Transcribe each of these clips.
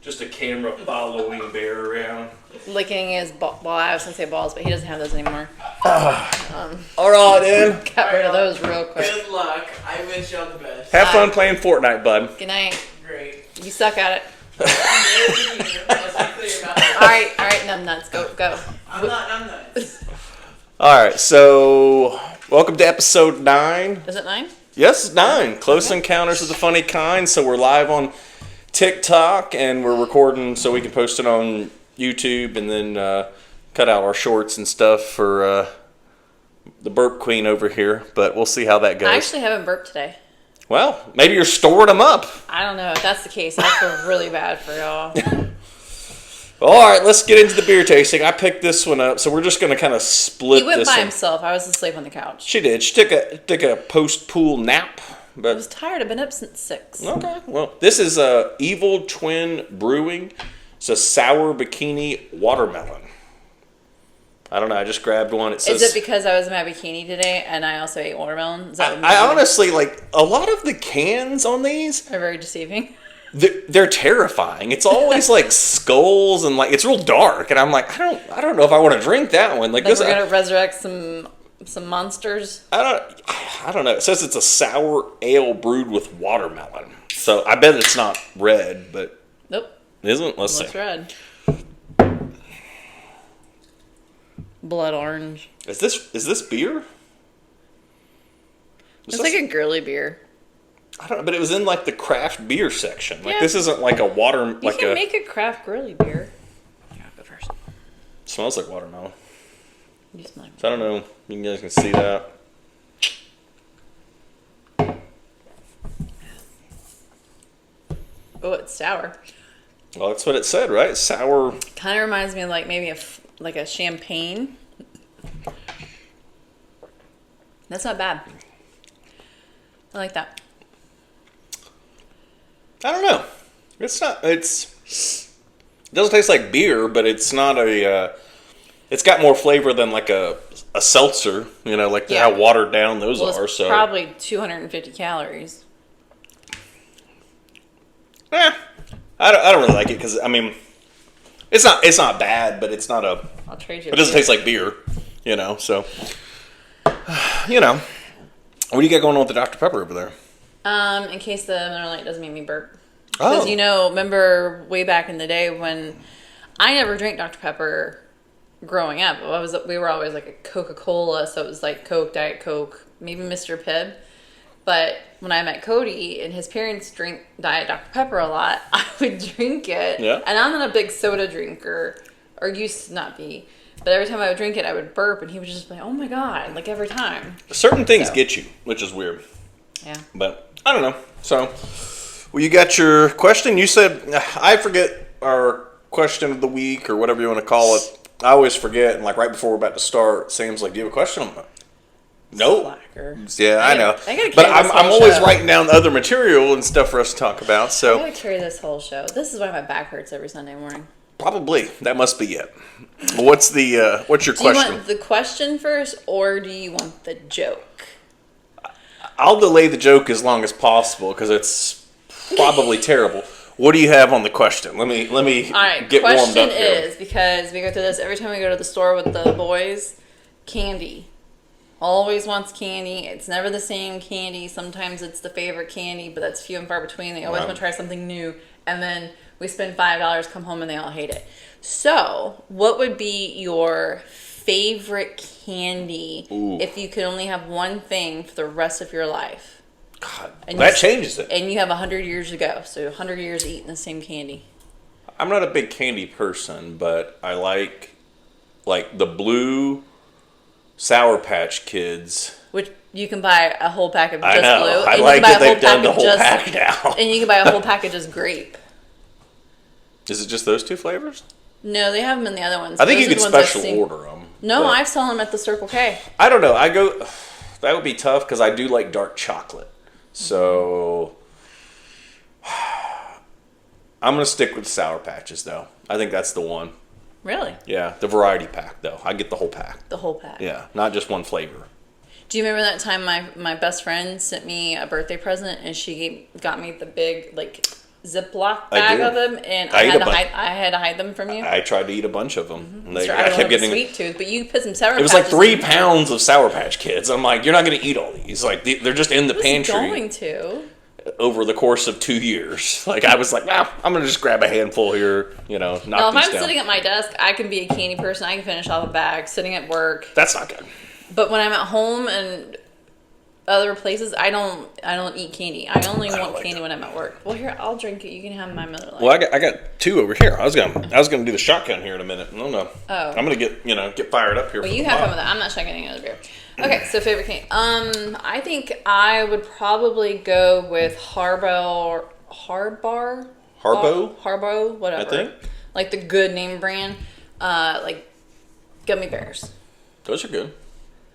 Just a camera following Bear around. Licking his well, I was gonna say balls, but he doesn't have those anymore. All right, then. Got rid of those real quick. Good luck. I wish y'all the best. Have fun playing Fortnite, bud. Good night. Great. You suck at it. Let's be clear about that. All right, numb nuts, go. I'm nuts. All right, so welcome to episode 9. Is it 9? Yes, 9. Close Encounters of the Funny Kind. So we're live on TikTok and we're recording so we can post it on YouTube and then cut out our shorts and stuff for the burp queen over here. But we'll see how that goes. I actually haven't burped today. Well, maybe you're storing them up. I don't know. If that's the case, I feel really bad for y'all. All right, let's get into the beer tasting. I picked this one up, so we're just going to kind of split He went this by one. himself. I was asleep on the couch. She did. She took a post-pool nap. But I was tired. I've been up since 6. okay, well, this is Evil Twin Brewing. It's a sour bikini watermelon. I don't know. I just grabbed one. It says. Is it because I was in my bikini today and I also ate watermelon? Is that what I honestly like a lot of the cans on these. are very deceiving. They're terrifying. It's always like skulls and like it's real dark, and I'm like, I don't know if I want to drink that one. Like Like this, we're gonna resurrect some monsters. I don't know. It says it's a sour ale brewed with watermelon, so I bet it's not red, but Nope. it isn't. Let's Looks see. red. Blood orange. Is this beer? It's like a girly beer. I don't know, but it was in like the craft beer section. Like Yeah. this isn't like a water. You Like can make a craft girly beer. Yeah, go first. smells like watermelon. You smell like So I don't know. You guys can see that. Oh, it's sour. Well, that's what it said, right? Sour. Kind of reminds me of like maybe like a champagne. That's not bad. I like that. I don't know. It's not. It doesn't taste like beer, but it's not a. It's got more flavor than like a seltzer. You know, like Yeah. how watered down those Well, are. it's So probably 250 calories. I don't really like it because I mean, it's not bad, but it's not a. I'll trade you. It doesn't taste like beer. You know, so you know. What do you got going on with the Dr. Pepper over there? In case the Miller Lite doesn't make me burp. Because, remember way back in the day when I never drank Dr. Pepper growing up. We were always like a Coca-Cola, so it was like Coke, Diet Coke, maybe Mr. Pibb. But when I met Cody and his parents drink Diet Dr. Pepper a lot, I would drink it. Yeah. And I'm not a big soda drinker, or used to not be. But every time I would drink it, I would burp, and he would just be like, oh my God, like every time. Certain things get you, which is weird. Yeah. But I don't know. So, well, you got your question. You said I forget our question of the week or whatever you want to call it. I always forget, and like right before we're about to start, Sam's like, "Do you have a question?" I'm like, "Nope." Slacker. Yeah, I know. I gotta But carry this I'm whole always show. writing down other material and stuff for us to talk about. I So gotta carry this whole show. This is why my back hurts every Sunday morning. probably that must be it. What's your Do you question? want the question first, or do you want the joke? I'll delay the joke as long as possible because it's probably terrible. What do you have on the question? Let me All right, get warmed question up here. is, because we go through this every time we go to the store with the boys, candy. Always wants candy. It's never the same candy. Sometimes it's the favorite candy, but that's few and far between. They always Wow. want to try something new. And then we spend $5, come home, and they all hate it. So, what would be your favorite candy Ooh. if you could only have one thing for the rest of your life? God, And that you- changes it. And you have 100 years to go. So 100 years eating the same candy. I'm not a big candy person, but I like the blue Sour Patch Kids. Which you can buy a whole pack of just I know. blue. I and like you can buy that a they've done the of whole pack now. And you can buy a whole pack of just grape. Is it just those two flavors? No, they have them in the other ones. I think Those you are could the ones I've special seen. order them. No, I saw them at the Circle K. I don't know. That would be tough because I do like dark chocolate. So I'm gonna stick with Sour Patches though. I think that's the one. Really? Yeah, the variety pack though. I get the whole pack. The whole pack. Yeah, not just one flavor. Do you remember that time my best friend sent me a birthday present and she got me the big, like, Ziploc I bag do. of them, and I ate a bunch. I had to hide them from you. I tried to eat a bunch of them. And Sure, I I don't kept have a getting. sweet tooth, but you put some Sour It was like Patches 3 in. pounds of Sour Patch Kids. I'm like, you're not going to eat all these. Like they're just in the I was pantry going to. over the course of 2 years. Like I was like, I'm going to just grab a handful here. Knock No, if these I'm down. sitting at my desk, I can be a candy person. I can finish off a bag sitting at work. That's not good. But when I'm at home and other places, I don't eat candy. I only want like candy that. when I'm at work. Well, here, I'll drink it. You can have my Miller Lite. Well, I got 2 over here. I was gonna do the shotgun here in a minute. No. Oh. I'm gonna get fired up here. Well, for you the have pod. some of that. I'm not checking any other beer. Okay, so favorite candy. I think I would probably go with Harbo, whatever. I think. Like the good name brand, like gummy bears. Those are good.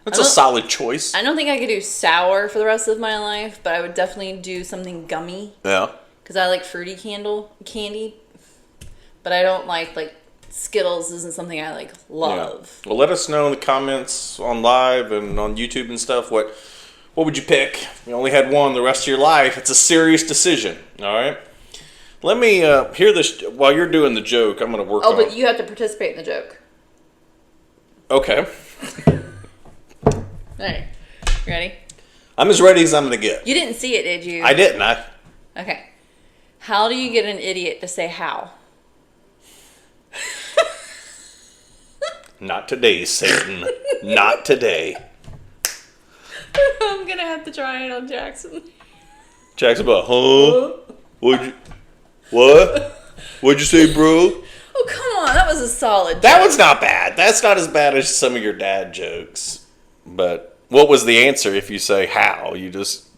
That's I a don't- solid choice. I don't think I could do sour for the rest of my life, but I would definitely do something gummy Yeah. because I like fruity candy, but I don't like Skittles. Isn't something I like love. Yeah. Well, let us know in the comments on live and on YouTube and stuff. What would you pick? You only had one the rest of your life. It's a serious decision. All right. Let me hear this while you're doing the joke. I'm gonna work Oh, on. but you have to participate in the joke. Okay. All right, you ready? I'm as ready as I'm gonna get. You didn't see it, did you? I didn't. Okay. How do you get an idiot to say how? Not today, Satan. Not today. I'm gonna have to try it on Jackson. Jackson, about, huh? What'd you say, bro? Oh, come on. That was a solid That joke. one's not bad. That's not as bad as some of your dad jokes. But what was the answer if you say how? You just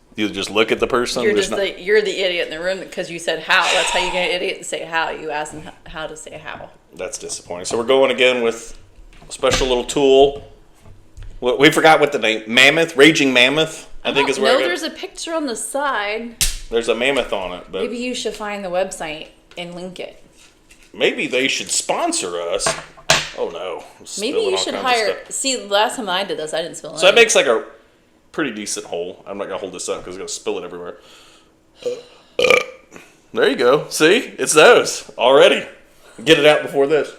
look at the person. You're There's just you're the idiot in the room because you said how. That's how you get an idiot to say how. You ask them how to say how. That's disappointing. So we're going again with a special little tool. We forgot what the name. Mammoth? Raging Mammoth, I think is where No, I got- there's a picture on the side. There's a mammoth on it. But Maybe you should find the website and link it. maybe they should sponsor us. Oh no. I'm Maybe spilling you all should kinds of hire. stuff. See, the last time I did this, I didn't spill So that any. makes like a pretty decent hole. I'm not going to hold this up because it's going to spill it everywhere. There you go. See? It's those already. Get it out before this.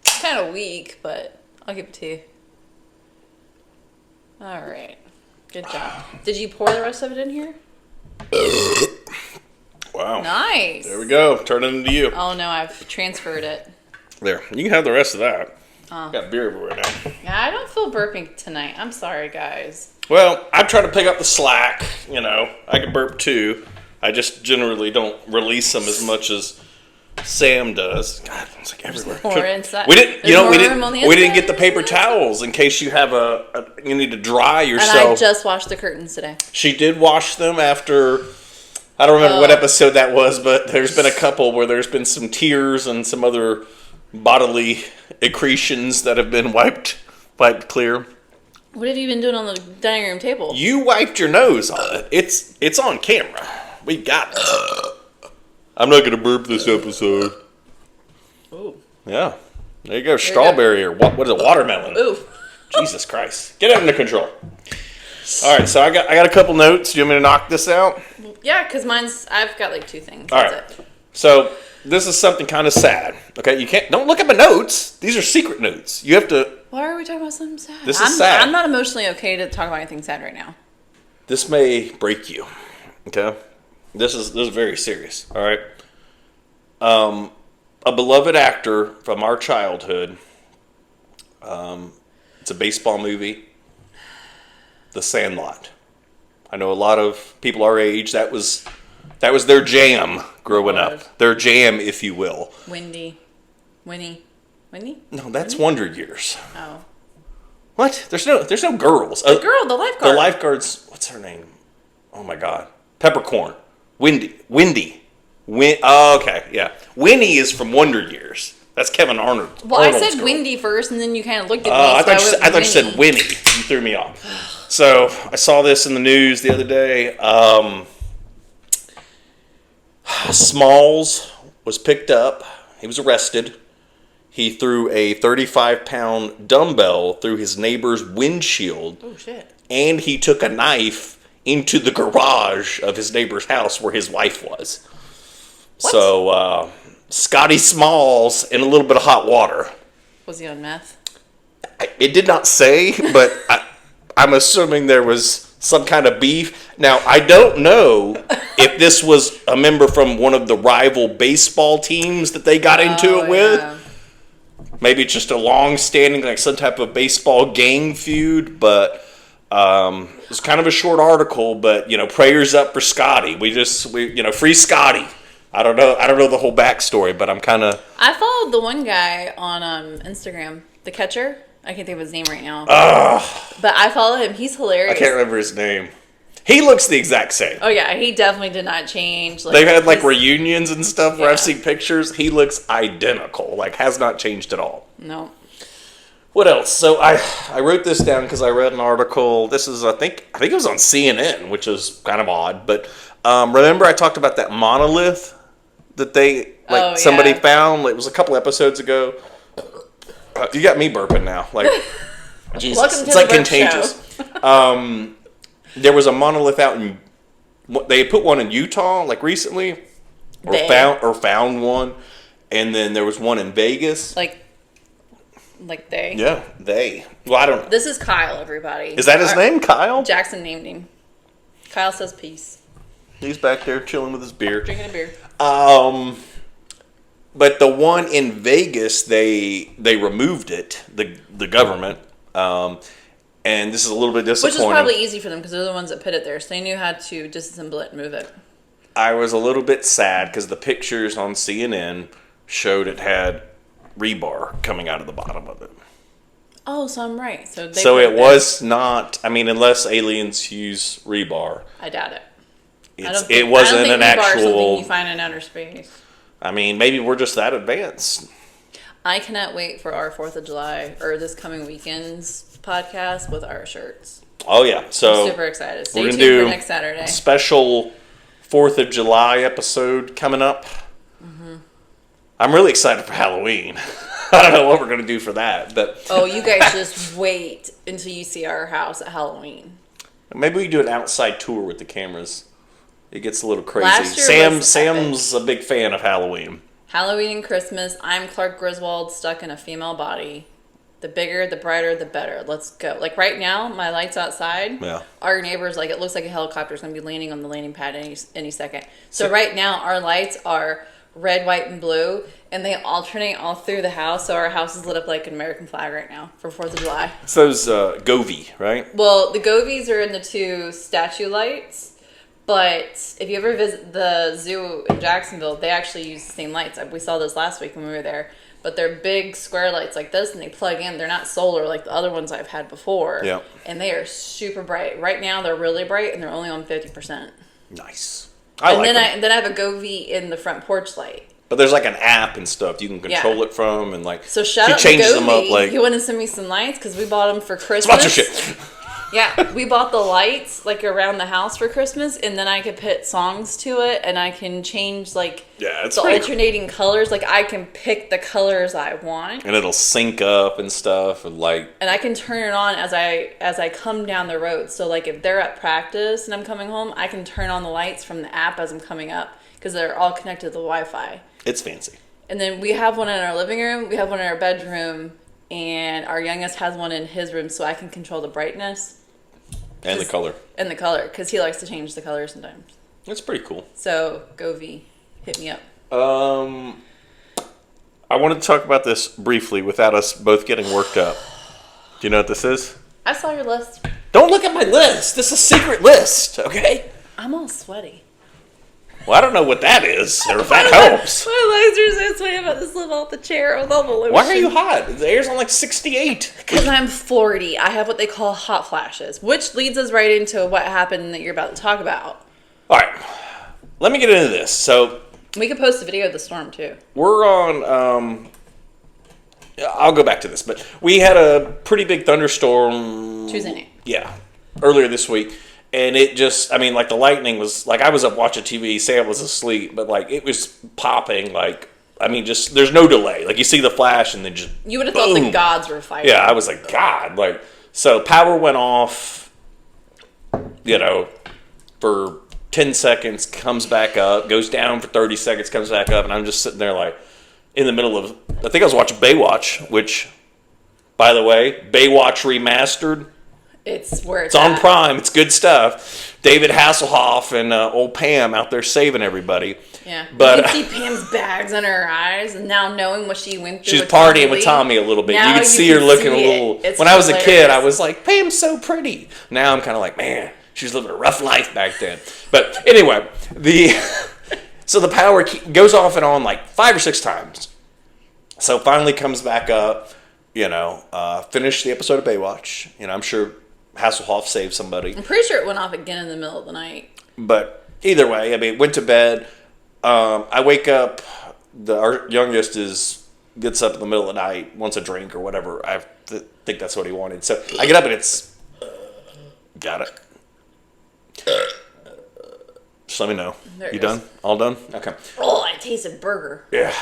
It's kind of weak, but I'll give it to you. All right. Good job. Did you pour the rest of it in here? Wow. Nice. There we go. Turn it into you. Oh no, I've transferred it. There. You can have the rest of that. Oh. Got beer everywhere now. Yeah, I don't feel burping tonight. I'm sorry, guys. Well, I try to pick up the slack. I can burp too. I just generally don't release them as much as Sam does. God, it's like everywhere. Pour inside. We didn't. There's more room on the We didn't inside get the than paper on the outside. towels in case you have you need to dry And yourself. I just washed the curtains today. She did wash them after. I don't remember what episode that was, but there's been a couple where there's been some tears and some other bodily accretions that have been wiped clear. What have you been doing on the dining room table? You wiped your nose on it. It's on camera. We got it. I'm not gonna burp this episode. Ooh. Yeah. There you go. Strawberry or what is it? Watermelon. Ooh. Jesus Christ. Get it under control. All right, so I got a couple notes. Do you want me to knock this out? Yeah, because I've got like 2 things. All That's right. it. So this is something kind of sad. Okay, don't look at my notes. These are secret notes. You have to. Why are we talking about something sad? This is sad. I'm not emotionally okay to talk about anything sad right now. This may break you. Okay, this is very serious. All right. A beloved actor from our childhood. It's a baseball movie. The Sandlot. I know a lot of people our age. That was their jam growing up. Their jam, if you will. Winnie? No, that's Wonder Years. Oh. What? There's no girls. The girl, the lifeguard. The lifeguard's, what's her name? Oh my God. Peppercorn. Windy. Oh, okay, yeah. Winnie is from Wonder Years. That's Kevin Arnold. Well, I Arnold's said girl. Windy first, and then you kind of looked at me. I so thought went you said Winnie. You threw me off. So I saw this in the news the other day. Smalls was picked up. He was arrested. He threw a 35-pound dumbbell through his neighbor's windshield. Oh, shit. And he took a knife into the garage of his neighbor's house where his wife was. So, Scotty Smalls in a little bit of hot water. Was he on meth? It did not say, but I'm assuming there was some kind of beef. Now, I don't know if this was a member from one of the rival baseball teams that they got into it with. Yeah. Maybe it's just a long-standing, like some type of baseball gang feud, but it was kind of a short article. But prayers up for Scotty. We free Scotty. I don't know the whole backstory, but I'm kind of. I followed the one guy on Instagram, the catcher. I can't think of his name right now. But I follow him. He's hilarious. I can't remember his name. He looks the exact same. Oh yeah, he definitely did not change. They've had reunions and stuff where Yeah. I've seen pictures. He looks identical. Has not changed at all. No. What else? So I wrote this down because I read an article. This is I think it was on CNN, which is kind of odd. But remember I talked about that monolith that they somebody yeah. found. It was a couple episodes ago. You got me burping now. Jesus, Welcome it's to the burp contagious. There was a monolith out in. They put one in Utah recently, or found one, and then there was one in Vegas. Like they. Yeah, they. Well, I don't. This is Kyle, everybody. Is that his name, Kyle? Jackson named him. Kyle says peace. He's back there chilling with his beer. Drinking a beer. But the one in Vegas, they removed it. The government. And this is a little bit disappointing. Which is probably easy for them because they're the ones that put it there, so they knew how to disassemble it and move it. I was a little bit sad because the pictures on CNN showed it had rebar coming out of the bottom of it. Oh, so I'm right. So it was not. I mean, unless aliens use rebar, I doubt it. It wasn't an rebar is something actual. you find in outer space. I mean, maybe we're just that advanced. I cannot wait for our 4th of July or this coming weekend's podcast with our shirts. Oh yeah, so I'm super excited. Stay we're tuned gonna do for next Saturday. Special 4th of July episode coming up. Mm-hmm. I'm really excited for Halloween. I don't know what we're going to do for that, but Oh, you guys just wait until you see our house at Halloween. maybe we do an outside tour with the cameras. It gets a little crazy. Last year was Sam's a big fan of Halloween. Halloween and Christmas. I'm Clark Griswold stuck in a female body. The bigger, the brighter, the better. Let's go. Right now, my lights outside. Yeah. Our neighbors, it looks like a helicopter's going to be landing on the landing pad any second. So right now, our lights are red, white, and blue, and they alternate all through the house. So our house is lit up like an American flag right now for 4th of July. It's those Govee, right? Well, the Govies are in the 2 statue lights, but if you ever visit the zoo in Jacksonville, they actually use the same lights. We saw those last week when we were there. But they're big square lights like this, and they plug in. They're not solar like the other ones I've had before. Yeah. And they are super bright. Right now, they're really bright, and they're only on 50%. Nice. I like them. Then I have a Govee in the front porch light. But there's an app and stuff you can control it from, and So shout she out changes to them up Govee. You want to send me some lights because we bought them for Christmas. sponsorship. Yeah, we bought the lights around the house for Christmas, and then I could put songs to it, and I can change it's the pretty alternating colors. I can pick the colors I want, and it'll sync up and stuff, and and I can turn it on as I come down the road. So if they're at practice and I'm coming home, I can turn on the lights from the app as I'm coming up because they're all connected to the Wi-Fi. It's fancy. And then we have one in our living room, we have one in our bedroom, and our youngest has one in his room, so I can control the brightness. And the color. And the color, because he likes to change the color sometimes. That's pretty cool. So, Govee, hit me up. I wanted to talk about this briefly without us both getting worked up. Do you know what this is? I saw your list. Don't look at my list. This is a secret list, okay? I'm all sweaty. Well, I don't know what that is, or if that helps. My legs are so sweaty about to slip off the chair with all the lotion. Why are you hot? The air's on 68. Because I'm 40. I have what they call hot flashes, which leads us right into what happened that you're about to talk about. All right, let me get into this. So We could post a video of the storm, too. we're on. I'll go back to this, but we had a pretty big thunderstorm. Tuesday night. Yeah, earlier this week. And it just, the lightning was, I was up watching TV, Sam was asleep, but, it was popping, just, there's no delay. You see the flash and then just, You would have boom. thought the gods were fighting. Yeah, I was like, God, so power went off, for 10 seconds, comes back up, goes down for 30 seconds, comes back up, and I'm just sitting there like in the middle of, I think I was watching Baywatch, which, by the way, Baywatch Remastered. It's where It's on Prime. It's good stuff. David Hasselhoff and old Pam out there saving everybody. Yeah. But you can see Pam's bags under her eyes, and now knowing what she went through. she's partying with Tommy a little bit. Now You can see her looking a little. It's when I was a kid, hilarious. I was like, Pam's so pretty. Now I'm kind of like, man, she's living a rough life back then. But anyway, so the power goes off and on like 5 or 6 times. So finally comes back up. Finish the episode of Baywatch. I'm sure Hasselhoff saved somebody. I'm pretty sure it went off again in the middle of the night. But either way, I mean, went to bed. I wake up. Our youngest gets up in the middle of the night, wants a drink or whatever. I think that's what he wanted. So I get up and it's got it. Just let me know. There it You goes. done? All done? Okay. Oh, I tasted burger. Yeah.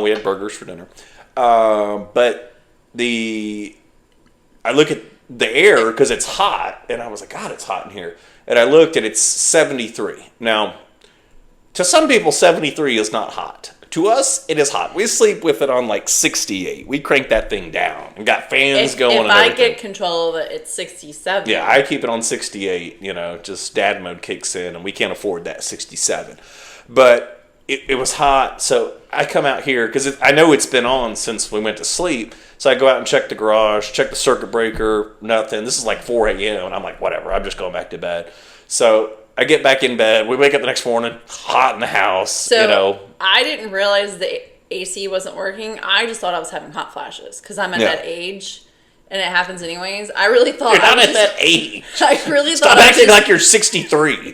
We had burgers for dinner. But I look at the air because it's hot, and I was like, God, it's hot in here. And I looked, and it's 73. Now, to some people, 73 is not hot. To us, it is hot. We sleep with it on like 68. We crank that thing down and got fans going. If and I everything. get control of it, it's 67. Yeah, I keep it on 68. Just dad mode kicks in, and we can't afford that 67. But it was hot, so I come out here because I know it's been on since we went to sleep. So I go out and check the garage, check the circuit breaker, nothing. This is like 4 a.m. and I'm like, whatever, I'm just going back to bed. So I get back in bed. We wake up the next morning, hot in the house. So I didn't realize the AC wasn't working. I just thought I was having hot flashes because I'm at Yeah. that age. And it happens anyways. I really thought You're not I at was that age. I really Stop thought I acting was, like you're 63.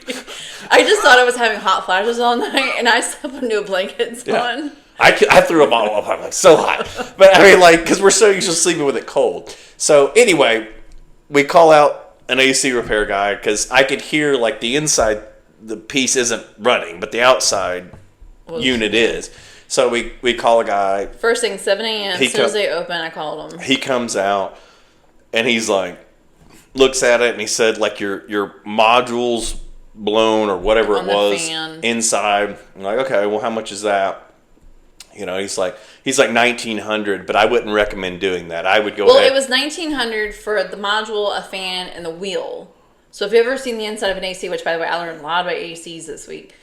I just thought I was having hot flashes all night, and I slept with no blankets Yeah. on. I threw a bottle up. I'm like, so hot. But I mean, like, because we're so used to sleeping with it cold. So anyway, we call out an AC repair guy because I could hear, like, the inside, the piece isn't running, but the outside unit is. So we call a guy. First thing, 7 a.m. As soon as they open, I called him. He comes out, and he's like, looks at it, and he said, like, your module's blown or whatever On it the was fan. inside. I'm like, okay, well, how much is that? He's like 1,900, but I wouldn't recommend doing that. I would go Well, ahead. it was 1,900 for the module, a fan, and the wheel. So if you've ever seen the inside of an AC, which by the way, I learned a lot about ACs this week.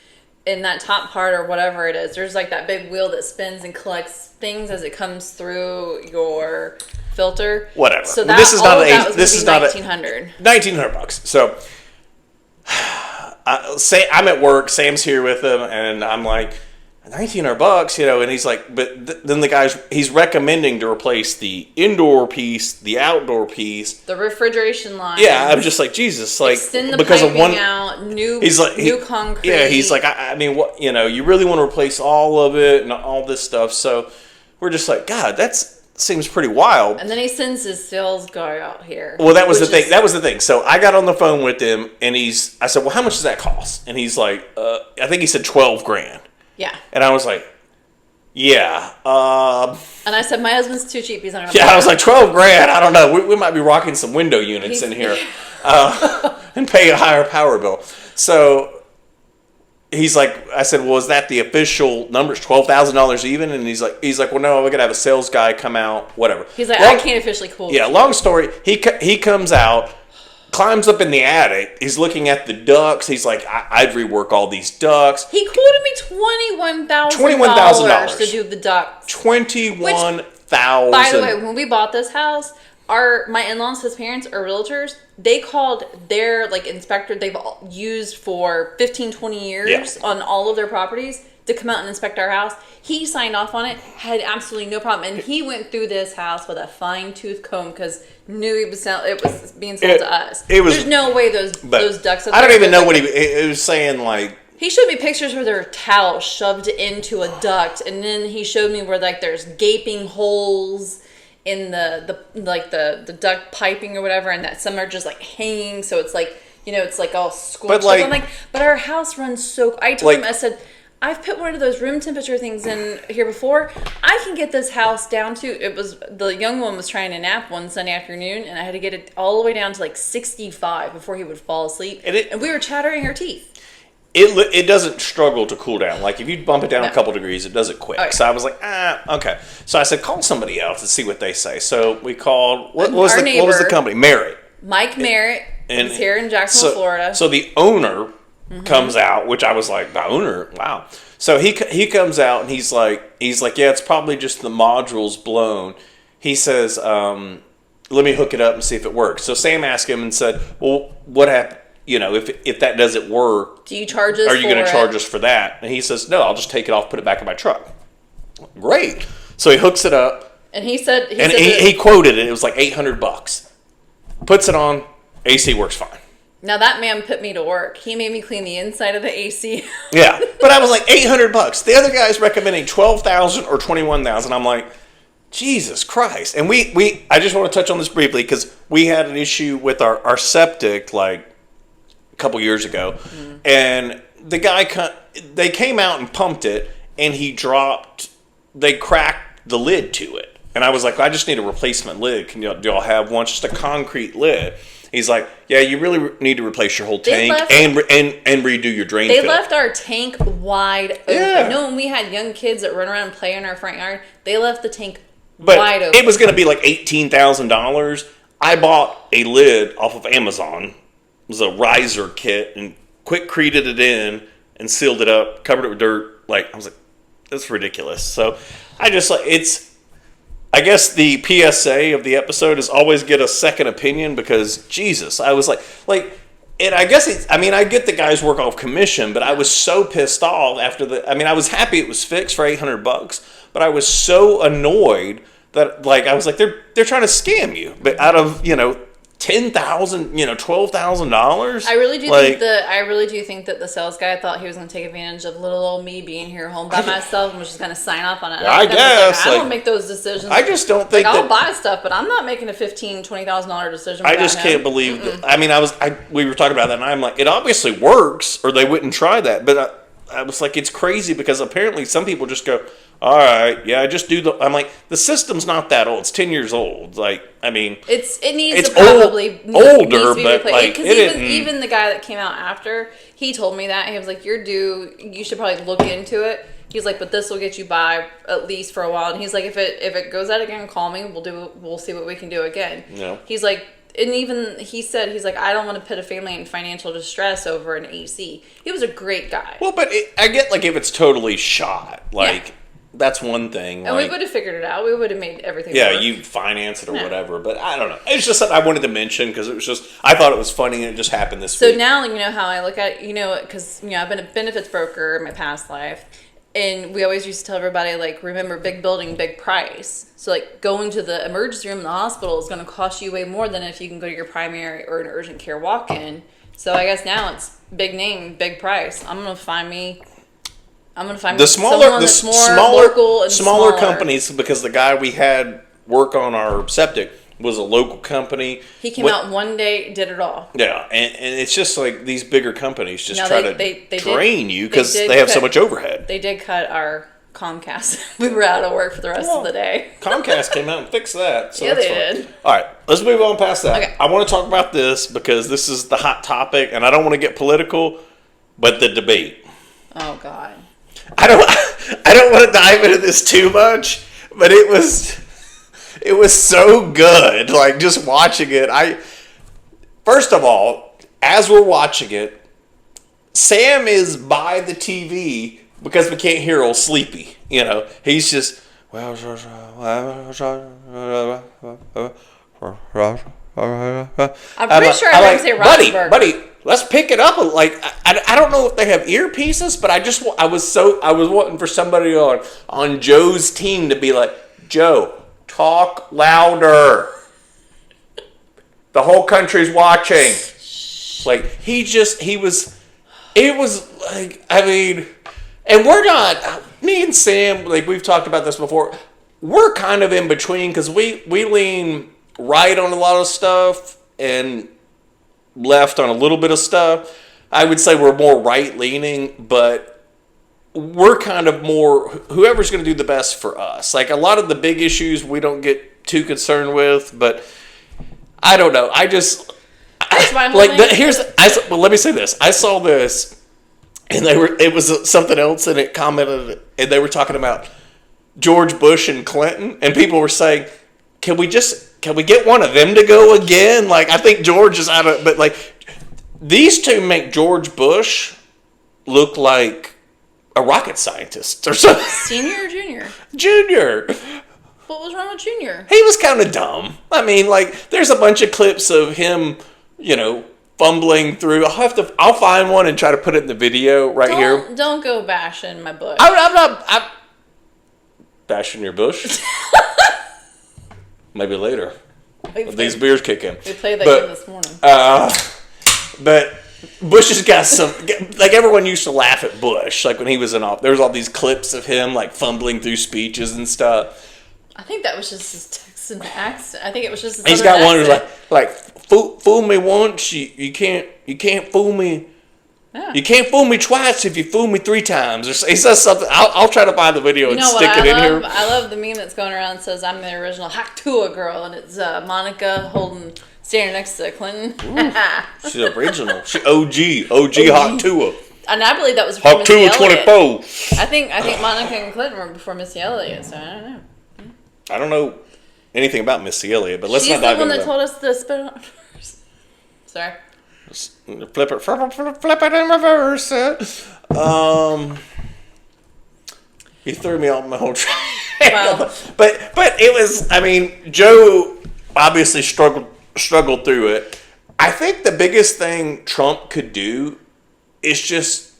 In that top part or whatever it is, there's like that big wheel that spins and collects things as it comes through your filter. Whatever. So Well, that, this is all not of an that AC was this is gonna not be a- 1,900. $1,900. So I'm at work. Sam's here with him, and I'm like, $1,900, and he's like, but then the he's recommending to replace the indoor piece, the outdoor piece. The refrigeration line. Yeah, I'm just like, Jesus, like, extend the because piping of one. out, new concrete. Yeah, he's like, I mean, what, you really want to replace all of it and all this stuff. So we're just like, God, seems pretty wild. And then he sends his sales guy out here. Well, that was the which thing. is- So I got on the phone with him, and I said, well, how much does that cost? And he's like, I think he said $12,000. Yeah. And I was like, yeah. And I said, my husband's too cheap. He's not going to Yeah, I was like, $12,000. I don't know. We might be rocking some window units in here and pay a higher power bill. So he's like, I said, well, is that the official numbers, $12,000 even? And he's like, well, no, we're gonna have a sales guy come out, whatever. He's like, I can't officially quote. Yeah, long story. He comes out, climbs up in the attic. He's looking at the ducts. He's like, I'd rework all these ducts. He quoted me $21,000 to do the ducts. $21,000. By the way, when we bought this house, my in-laws, his parents, are realtors. They called their inspector they've used for 15, 20 years on all of their properties to come out and inspect our house. He signed off on it, had absolutely no problem, and he went through this house with a fine-tooth comb because knew it was being sold to us. There's no way those ducks. I don't even know what he was saying. Like, he showed me pictures where there are towels shoved into a duct, and then he showed me where there's gaping holes in the duct piping or whatever, and that some are just hanging, so it's it's all squished up. I'm like, but our house runs so. I told him, I said, I've put one of those room temperature things in here before. I can get this house down to, the young one was trying to nap one Sunday afternoon, and I had to get it all the way down to 65 before he would fall asleep. And we were chattering our teeth. it doesn't struggle to cool down. Like if you bump it down No. a couple degrees, it does it quick. Okay. So I was like, okay. So I said, call somebody else and see what they say. So we called. What was the neighbor. company? Merritt. Mike Merritt And is here in Jacksonville, Florida. So the owner comes out, which I was like, the owner, wow. So he comes out and he's like, yeah, it's probably just the modules blown. He says, let me hook it up and see if it works. So Sam asked him and said, well, what happened? You know, if that doesn't work, Do you charge us? are you going to for charge it? us for that? And he says, no, I'll just take it off, put it back in my truck. Great. So he hooks it up, And he said, and he quoted it. It was like $800. Puts it on, AC works fine. now that man put me to work. He made me clean the inside of the AC. Yeah, but I was like $800. The other guy's recommending 12,000 or 21,000. I'm like, Jesus Christ! And I just want to touch on this briefly because we had an issue with our septic like a couple years ago, and the guy they came out and pumped it, and they cracked the lid to it, and I was like, I just need a replacement lid. Do y'all have one? Just a concrete lid. He's like, yeah, you really need to replace your whole tank and redo your drain They field. left our tank wide open. Yeah. No, when we had young kids that run around and play in our front yard, they left the tank But wide open. it was going to be like $18,000. I bought a lid off of Amazon. It was a riser kit and quick-created it in and sealed it up, covered it with dirt. Like I was like, that's ridiculous. So I just like I guess the PSA of the episode is always get a second opinion because Jesus, I was like, and I guess I get the guys work off commission, but I was so pissed off after I was happy it was fixed for $800, but I was so annoyed that I was like, they're trying to scam you, but out of $10,000, $12,000. I really do think that the sales guy thought he was going to take advantage of little old me being here home by myself and was just going to sign off on it. I guess, I don't make those decisions. I just don't think I'll that. buy stuff, but I'm not making a $15,000-$20,000 decision. I without just him. can't believe that. We were talking about that, and I'm like, it obviously works, or they wouldn't try that. But I was like, it's crazy because apparently some people just go, all right, yeah, just do the. I'm like, the system's not that old. It's 10 years old. Like, I mean, it needs it's to probably older, be but replaced. like, Because even the guy that came out after, he told me that he was like, "You're due. You should probably look into it." He's like, "But this will get you by at least for a while." And he's like, "If it goes out again, call me. We'll see what we can do again." Yeah. He's like. And even he said, he's like, I don't want to put a family in financial distress over an AC. He was a great guy. well, but I get if it's totally shot, that's one thing. And we would have figured it out. We would have made everything yeah, work. you finance it or Yeah. whatever. But I don't know. It's just that I wanted to mention because it was just I thought it was funny and it just happened this So week. now you know how I look at because I've been a benefits broker in my past life, and we always used to tell everybody remember big building, big price. So going to the emergency room in the hospital is going to cost you way more than if you can go to your primary or an urgent care walk-in. So I guess now it's big name, big price. I'm gonna find me the someone that's more smaller local and smaller companies, because the guy we had work on our septic was a local company. He came out one day, did it all. Yeah, and it's just like these bigger companies just Now try they to drain you they because did they have so cut- much overhead. They did cut our Comcast. We were out of work for the rest of the day. Comcast came out and fixed that. So Yeah, that's they fine. did. All right, let's move on past that. Okay. I want to talk about this because this is the hot topic, and I don't want to get political, but the debate. Oh God. I don't want to dive into this too much, but it was so good. Just watching it. First of all, as we're watching it, Sam is by the TV because we can't hear old Sleepy. He's just I'm pretty sure I heard him say Roethlisberger. buddy, let's pick it up. I don't know if they have earpieces, but I was wanting for somebody on Joe's team to be like, Joe, talk louder. The whole country's watching. And we're not, me and Sam, we've talked about this before, we're kind of in between because we lean right on a lot of stuff and left on a little bit of stuff. I would say we're more right leaning, but we're kind of more whoever's going to do the best for us. A lot of the big issues we don't get too concerned with, but I don't know. That's my whole thing. Let me say this. I saw this, and it was something else, and it commented, and they were talking about George Bush and Clinton, and people were saying, can we get one of them to go again? Like, I think George is out of, but like, these two make George Bush look like a rocket scientist or something. Senior or junior? Junior. What was wrong with Junior? He was kind of dumb. I mean, like, there's a bunch of clips of him, fumbling through. I'll find one and try to put it in the video here. Don't go bashing my bush. I'm bashing your bush. Maybe later. These beers kick in. We played that game this morning. But Bush has got some, like, everyone used to laugh at Bush, like when he was in office. There was all these clips of him like fumbling through speeches and stuff. I think that was just his Texan accent. I think it was just his He's got one who's like fool me once, you can't fool me. Yeah. You can't fool me twice if you fool me 3 times. Or he says something. I'll try to find the video and stick it in here. I love the meme that's going around that says I'm the original Haktua girl, and it's Monica standing next to Clinton. She's original. She OG Haktua. And I believe that was before Missy Haktua Elliott. 24. I think Monica and Clinton were before Missy Elliott, so I don't know. I don't know anything about Missy Elliott, but let's not dive into that. She's the one that told us to spit on first. Sorry. Flip it in reverse. You threw me off my whole track. Wow. But it was. I mean, Joe obviously struggled through it. I think the biggest thing Trump could do is just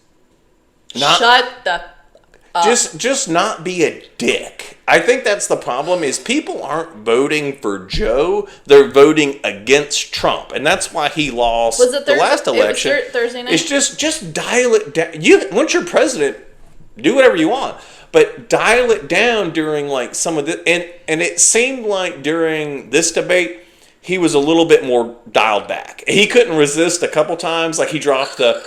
not shut the up. Just not be a dick. I think that's the problem is people aren't voting for Joe. They're voting against Trump. And that's why he lost the last election. It was Thursday night? It's just dial it down. Once you're president, do whatever you want. But dial it down during like some of the and it seemed like during this debate he was a little bit more dialed back. He couldn't resist a couple times. Like he dropped the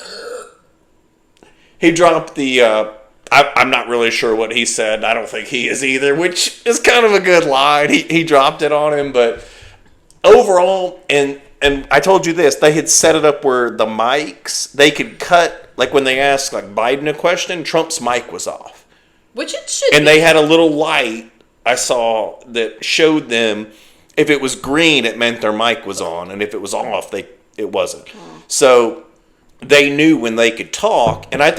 I'm not really sure what he said. I don't think he is either, which is kind of a good line. He dropped it on him, but overall, and I told you this, they had set it up where the mics, they could cut, like when they asked like Biden a question, Trump's mic was off. Which it should And be. they had a little light I saw that showed them if it was green, it meant their mic was on, and if it was off, it wasn't. So they knew when they could talk, and I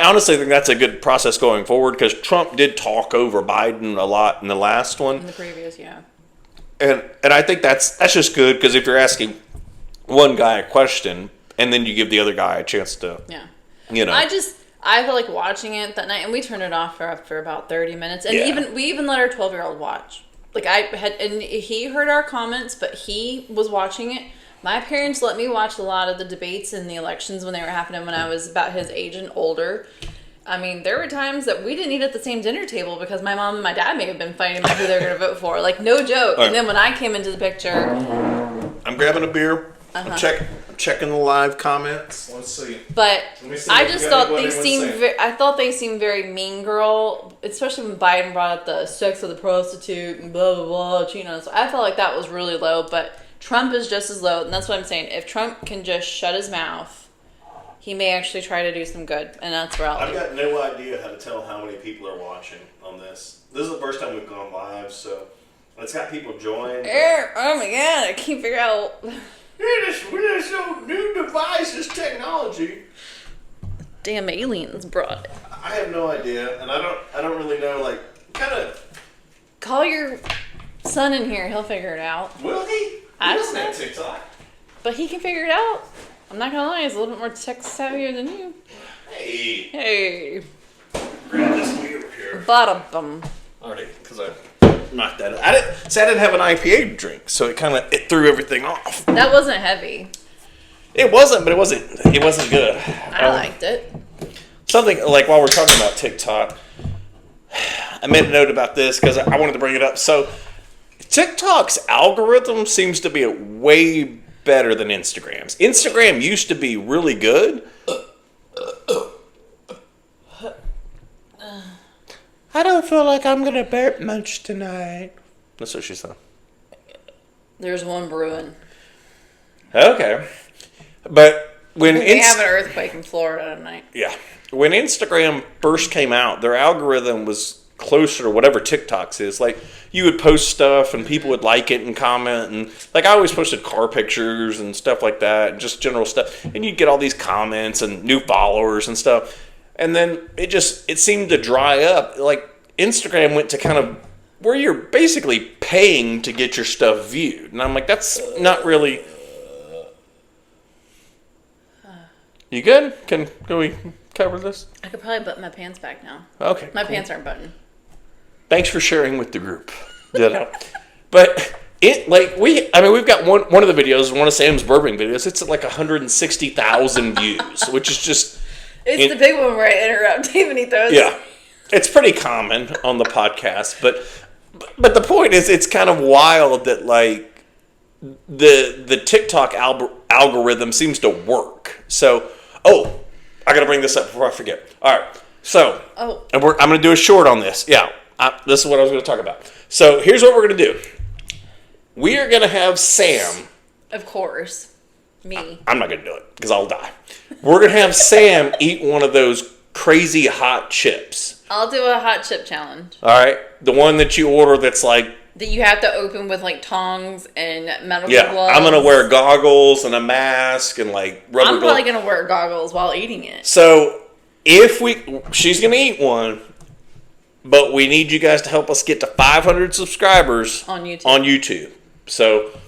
honestly think that's a good process going forward because Trump did talk over Biden a lot in the last one. In the previous, yeah. And I think that's just good because if you're asking one guy a question and then you give the other guy a chance to, I feel like watching it that night, and we turned it off for about 30 minutes, and we even let our 12-year-old watch. Like and he heard our comments, but he was watching it. My parents let me watch a lot of the debates and the elections when they were happening when I was about his age and older. I mean, there were times that we didn't eat at the same dinner table because my mom and my dad may have been fighting about who they were going to vote for. Like, no joke. Right. And then when I came into the picture... I'm grabbing a beer. I'm checking the live comments. Let's see. But see I if just we thought got they anyone seemed... saying. I thought they seemed very mean girl, especially when Biden brought up the sex with a prostitute and blah, blah, blah, cheating on us. I felt like that was really low, but Trump is just as low. And that's what I'm saying. If Trump can just shut his mouth, he may actually try to do some good, and that's where I've got no idea how to tell how many people are watching on this. This is the first time we've gone live, so it's got people join. Oh my god, I can't figure out. We're just so new devices, technology. Damn aliens brought it. I have no idea, and I don't really know. Like, kind of. Call your son in here; he'll figure it out. Will he? I He don't doesn't know. have TikTok. But he can figure it out. I'm not gonna lie; he's a little bit more tech savvier than you. Hey, Hey, grab this beer here. bottom. Already, because I knocked that out. I didn't have an IPA to drink, so it threw everything off. That wasn't heavy. It wasn't, but it wasn't good. I liked it. Something like while we're talking about TikTok, I made a note about this because I wanted to bring it up. So TikTok's algorithm seems to be way better than Instagram's. Instagram used to be really good. I don't feel like I'm gonna burp much tonight. That's what she said. There's one brewing. Okay, but when We have an earthquake in Florida tonight. yeah, when Instagram first came out, their algorithm was closer to whatever TikTok's is. Like, you would post stuff and people would like it and comment, and like I always posted car pictures and stuff like that, and just general stuff, and you'd get all these comments and new followers and stuff. And then it seemed to dry up. Like, Instagram went to kind of where you're basically paying to get your stuff viewed. And I'm like, that's not really. You good? Can we cover this? I could probably button my pants back now. Okay. My cool. pants aren't buttoned. Thanks for sharing with the group. But we've got one of the videos, one of Sam's burping videos. It's at like 160,000 views, which is just. It's the big one where I interrupt Dave and he throws. Yeah, it's pretty common on the podcast, but the point is, it's kind of wild that like the TikTok algorithm seems to work. So, I got to bring this up before I forget. All right, so I'm going to do a short on this. Yeah, this is what I was going to talk about. So here's what we're going to do. We are going to have Sam. Of course, me. I'm not going to do it because I'll die. We're going to have Sam eat one of those crazy hot chips. I'll do a hot chip challenge. All right, the one that you order that's like. That you have to open with like tongs and medical Yeah, gloves. I'm gonna wear goggles and a mask and like rubber I'm probably gloves. gonna wear goggles while eating it. So she's gonna eat one, but we need you guys to help us get to 500 subscribers On YouTube. So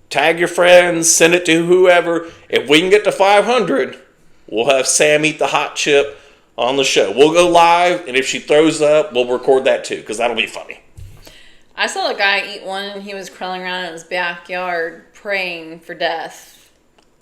tag your friends, send it to whoever. If we can get to 500, we'll have Sam eat the hot chip on the show. We'll go live, and if she throws up, we'll record that too because that'll be funny. I saw a guy eat one and he was crawling around in his backyard praying for death.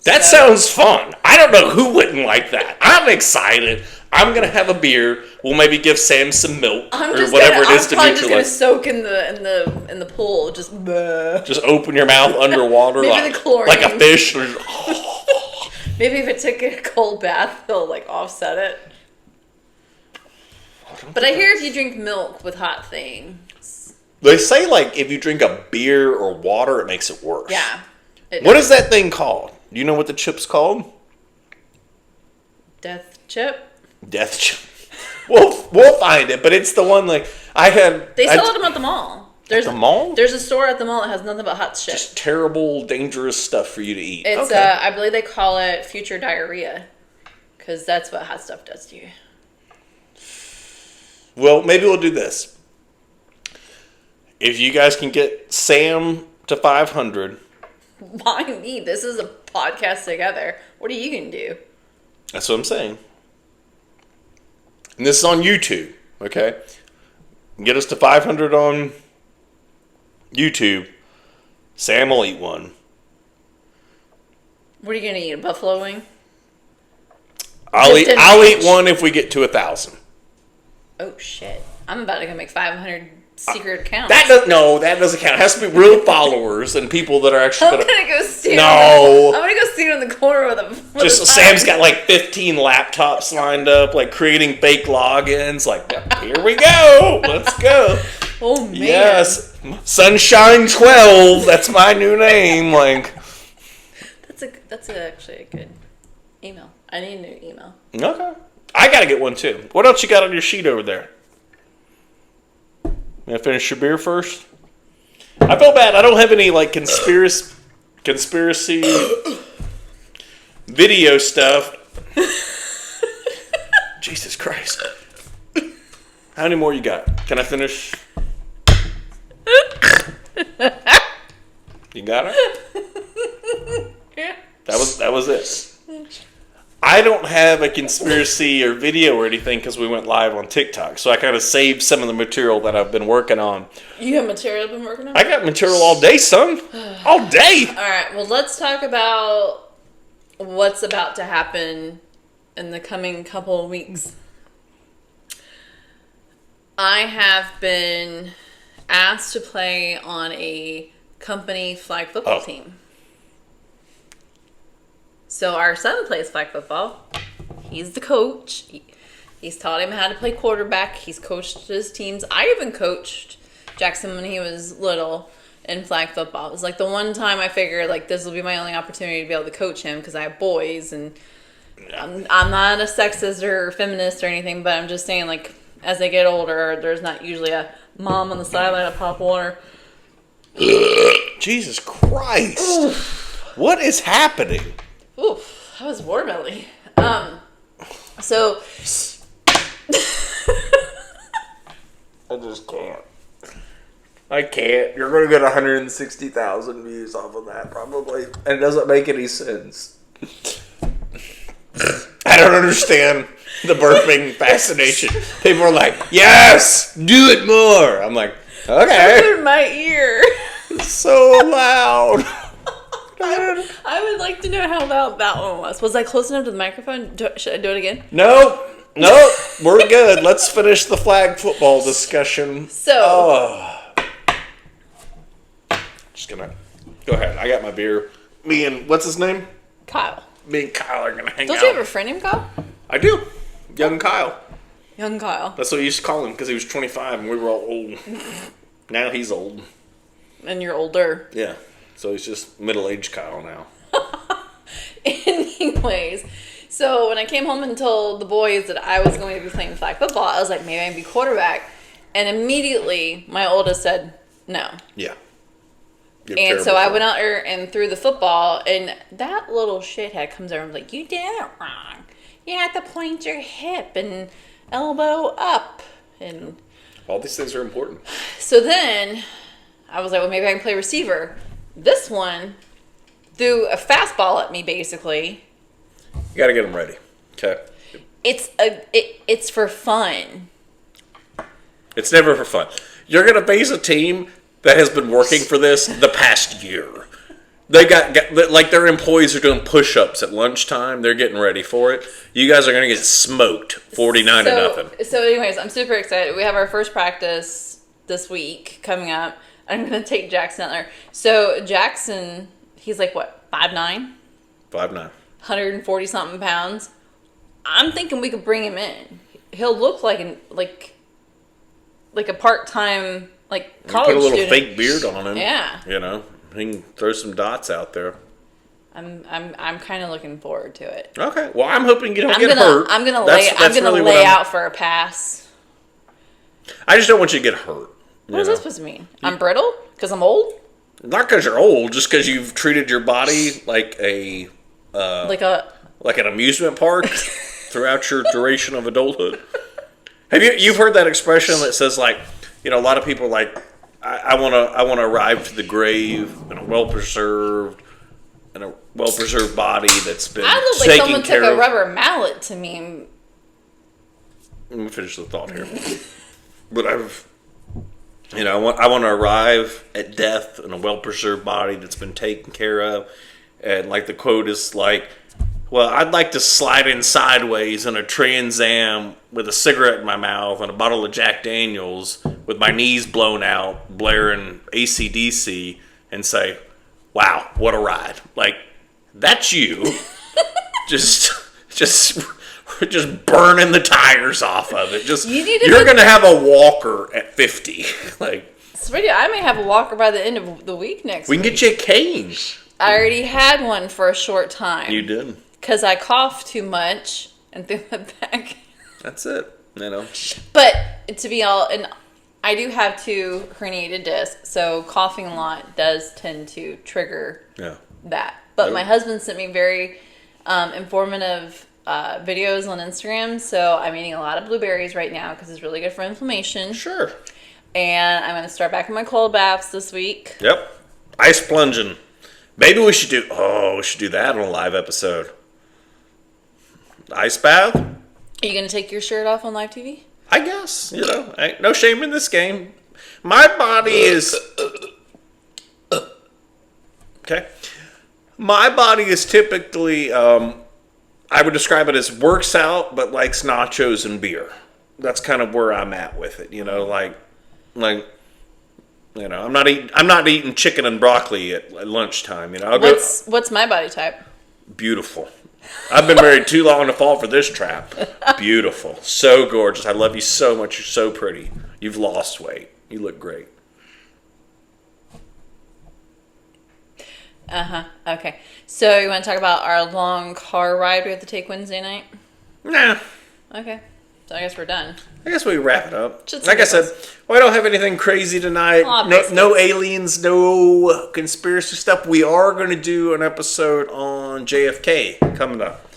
That sounds fun. I don't know who wouldn't like that. I'm excited. I'm gonna have a beer. We'll maybe give Sam some milk or whatever it is to I'm just neutralize. gonna soak in the pool. Just bleh. Just open your mouth underwater Maybe like, the chlorine. like a fish. Maybe if I took a cold bath, it'll like offset it. But I hear if you drink milk with hot things. They say like if you drink a beer or water, it makes it worse. Yeah. What is that thing called? Do you know what the chip's called? Death chip? Death chip. We'll find it, but it's the one like I had. They sell them at the mall. There's the mall? There's a store at the mall that has nothing but hot shit. Just terrible, dangerous stuff for you to eat. It's okay. I believe they call it future diarrhea, because that's what hot stuff does to you. Well, maybe we'll do this. If you guys can get Sam to 500. Why me? This is a podcast together. What are you gonna do? That's what I'm saying. And this is on YouTube, okay? Get us to 500 on YouTube. Sam will eat one. What are you gonna eat? A buffalo wing? I'll Just eat one if we get to 1,000. Oh shit! I'm about to go make 500 secret accounts. That doesn't count. It has to be real followers and people that are actually I'm gonna go stand. No. I'm gonna go stand in the corner with a. Just Sam's got like 15 laptops lined up, like creating fake logins. Like, here we go. Let's go. Oh man. Yes, Sunshine 12. That's my new name. Like, That's actually a good email. I need a new email. okay, I gotta get one too. What else you got on your sheet over there? You gonna finish your beer first? I feel bad. I don't have any like conspiracy video stuff. Jesus Christ. How many more you got? Can I finish? You got it? Yeah. That was it. I don't have a conspiracy or video or anything because we went live on TikTok. So I kind of saved some of the material that I've been working on. You have material you've been working on? I got material all day, son. All day. All right. Well, let's talk about what's about to happen in the coming couple of weeks. I have been asked to play on a company flag football team. So our son plays flag football. He's the coach. He's taught him how to play quarterback. He's coached his teams. I even coached Jackson when he was little in flag football. It was like the one time I figured like this will be my only opportunity to be able to coach him because I have boys and I'm not a sexist or feminist or anything, but I'm just saying, like, as they get older, there's not usually a mom on the sideline of Pop Warner. Jesus Christ. Oof. What is happening? Oof, that was war belly. So I just can't. I can't. You're going to get 160,000 views off of that, probably. And it doesn't make any sense. I don't understand the burping fascination. People are like, yes, do it more. I'm like, okay. in my ear. So loud. I would like to know how loud that one was. Was I close enough to the microphone? Should I do it again? Nope, we're good. Let's finish the flag football discussion. So, just gonna go ahead. I got my beer. Me and what's his name? Kyle. Me and Kyle are gonna hang out. Don't you have a friend named Kyle? I do. Young Kyle. Young Kyle. That's what we used to call him because he was 25 and we were all old. Now he's old. And you're older. Yeah. So he's just middle-aged Kyle now. Anyways, so when I came home and told the boys that I was going to be playing flag football, I was like, maybe I can be quarterback. And immediately my oldest said no. Yeah. And so I went out there and threw the football, and that little shithead comes over and was like, you did it wrong. You have to point your hip and elbow up. And all these things are important. so then I was like, well, maybe I can play receiver. This one threw a fastball at me, basically. You got to get them ready. Okay. It's for fun. It's never for fun. You're going to face a team that has been working for this the past year. They got like their employees are doing push-ups at lunchtime. They're getting ready for it. You guys are going to get smoked 49-0. So anyways, I'm super excited. We have our first practice this week coming up. I'm going to take Jackson out there. So Jackson, he's like what, 5'9"? 5'9". 140-something pounds. I'm thinking we could bring him in. He'll look like a part-time college put a little student. fake beard on him. Yeah. You know, he can throw some dots out there. I'm kind of looking forward to it. Okay. Well, I'm hoping you don't get hurt. I'm gonna That's really lay out for a pass. I just don't want you to get hurt. What is that supposed to mean? I'm brittle because I'm old. Not because you're old, just because you've treated your body like an amusement park throughout your duration of adulthood. You've heard that expression that says a lot of people are like, I want to arrive to the grave in a well preserved body that's been I look like someone took a rubber mallet to me. Let me finish the thought here. But I want to arrive at death in a well-preserved body that's been taken care of. And like the quote is like, well, I'd like to slide in sideways in a Trans Am with a cigarette in my mouth and a bottle of Jack Daniels with my knees blown out, blaring AC/DC, and say, wow, what a ride. Like, that's you. just burning the tires off of it. You're going to have a walker at 50. Sweetie, I may have a walker by the end of the week next week. We can get you a cane. I already had one for a short time. You did. Because I coughed too much and threw my back. That's it. But and I do have 2 herniated discs, so coughing a lot does tend to trigger that. But my husband sent me very informative videos on Instagram, so I'm eating a lot of blueberries right now because it's really good for inflammation. Sure. And I'm going to start back in my cold baths this week. Yep. Ice plunging. Maybe we should do that on a live episode. Ice bath? Are you going to take your shirt off on live TV? I guess. Ain't no shame in this game. My body is... Okay. My body is typically... I would describe it as works out, but likes nachos and beer. That's kind of where I'm at with it. I'm not eating chicken and broccoli at lunchtime. What's my body type? Beautiful. I've been married too long to fall for this trap. Beautiful. So gorgeous. I love you so much. You're so pretty. You've lost weight. You look great. Okay. So you want to talk about our long car ride we have to take Wednesday night? Nah. Okay. So I guess we're done. I guess we wrap it up. Just Like I said, because- we don't have anything crazy tonight. Aw, No, biscuits. no aliens, no conspiracy stuff. We are going to do an episode on JFK coming up.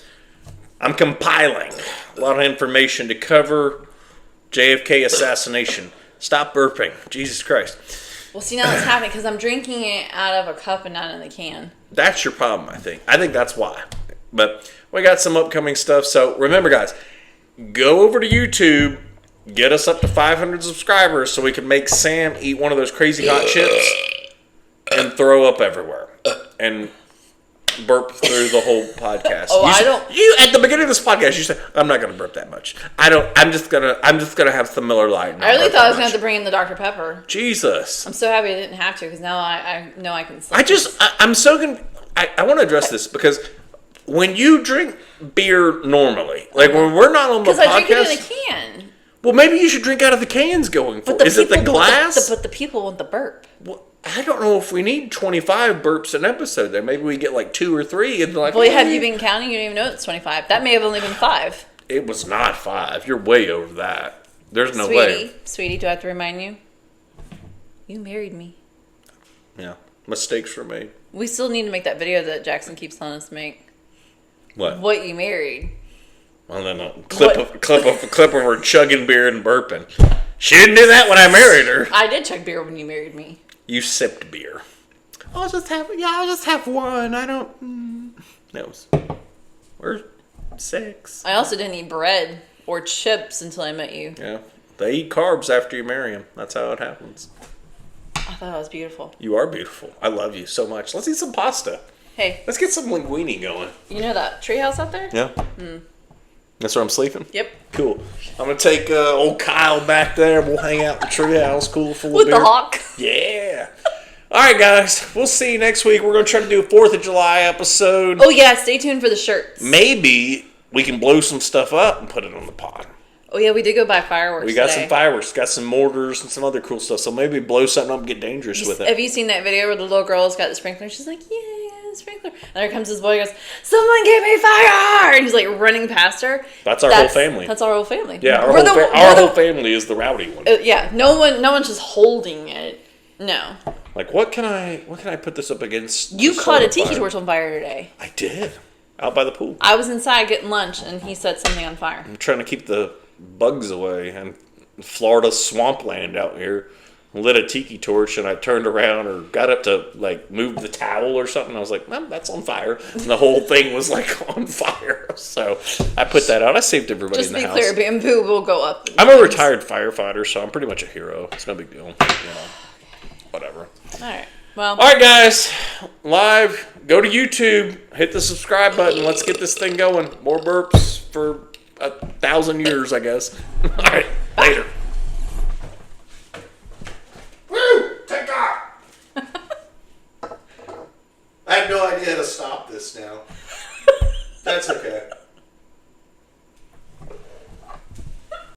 I'm compiling a lot of information to cover JFK assassination. Stop burping. Jesus Christ. Well, see, now it's happening because I'm drinking it out of a cup and not in the can. That's your problem, I think. I think that's why. But we got some upcoming stuff. So remember, guys, go over to YouTube, get us up to 500 subscribers so we can make Sam eat one of those crazy hot chips and throw up everywhere and burp through the whole podcast. Oh, You I said- don't- You at the beginning of this podcast, you said, "I'm not going to burp that much. I don't. I'm just gonna have some Miller Lite." I really thought I was going to have to bring in the Dr. Pepper. Jesus. I'm so happy I didn't have to because now I know I can sleep. I'm so I want to address this because when you drink beer normally, like when we're not on the Because I drink it in podcast, a can. well, maybe you should drink out of the cans going forward. Is it the glass? But the people want the burp. Well, I don't know if we need 25 burps an episode there. Maybe we get like 2 or 3 and like. Boy, have you been counting? You don't even know it's 25. That may have only been 5. It was not 5. You're way over that. There's no way. Sweetie, do I have to remind you? You married me. Yeah, mistakes were made. We still need to make that video that Jackson keeps telling us to make. What? What you married. Well, then a clip of her chugging beer and burping. She didn't do that when I married her. I did chug beer when you married me. You sipped beer. I'll just have one. I don't. That was. We're 6. I also didn't eat bread or chips until I met you. Yeah, they eat carbs after you marry them. That's how it happens. I thought that was beautiful. You are beautiful. I love you so much. Let's eat some pasta. Hey, Let's get some linguine going. you know that treehouse out there? Yeah. That's where I'm sleeping. Yep. Cool. I'm gonna take old Kyle back there. We'll hang out in the treehouse, cool, full With of beer. the hawk. Yeah. All right, guys. We'll see you next week. We're gonna try to do a 4th of July episode. Oh yeah, stay tuned for the shirts. Maybe we can blow some stuff up and put it on the pod. Oh yeah, we did go buy fireworks. We got today. some fireworks, got some mortars and some other cool stuff. So maybe blow something up and get dangerous with it. Have you seen that video where the little girl's got the sprinkler? She's like, yeah, sprinkler. And there comes this boy, he goes, someone give me fire! And he's like running past her. That's our whole family. That's our whole family. Yeah, our We're whole family is the rowdy one. Yeah, no one's just holding it. No. Like, what can I put this up against? You to caught a start tiki fire? torch on fire today. I did. Out by the pool. I was inside getting lunch and he set something on fire. I'm trying to keep the bugs away. And Florida swampland out here. Lit a tiki torch and I turned around or got up to like move the towel or something. I was like, well, that's on fire. And the whole thing was like on fire. So I put that out. I saved everybody Just in to the be house. clear, bamboo will go up. I'm a retired firefighter, so I'm pretty much a hero. It's no big deal. You know, whatever. Alright. Well, All right, guys. Live. Go to YouTube. Hit the subscribe button. Let's get this thing going. More burps for 1,000 years, I guess. All right. Later. Woo! Take off. I have no idea how to stop this now. That's okay.